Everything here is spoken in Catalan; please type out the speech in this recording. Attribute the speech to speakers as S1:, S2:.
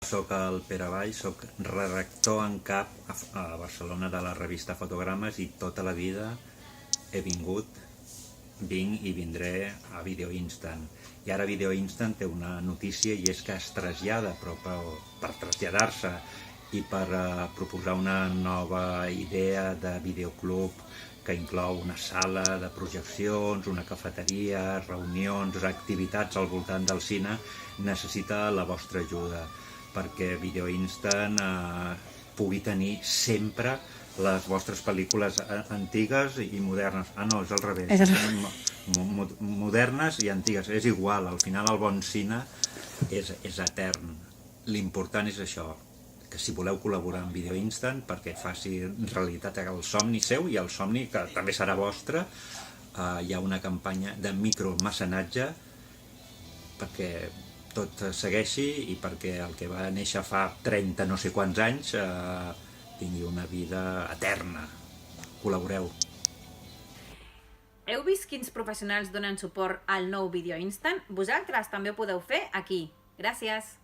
S1: Soc el Pere Vall, soc redactor en cap a Barcelona de la revista Fotogrames i tota la vida vinc i vindré a Video Instant. I ara Video Instant té una notícia i és que es trasllada, però per traslladar-se i per proposar una nova idea de videoclub que inclou una sala de projeccions, una cafeteria, reunions, activitats al voltant del cine, necessita la vostra ajuda perquè Video Instant pugui tenir sempre les vostres pel·lícules antigues i modernes. Ah, no, és al revés.
S2: És al revés.
S1: Modernes i antigues. És igual, al final el bon cine és etern. L'important és això, que si voleu col·laborar amb Video Instant perquè faci realitat el somni seu i el somni que també serà vostre, hi ha una campanya de micromecenatge perquè tot segueixi i perquè el que va néixer fa 30 no sé quants anys tingui una vida eterna. Col·laboreu.
S2: Heu vist quins professionals donen suport al nou Video Instant? Vosaltres també ho podeu fer aquí. Gràcies!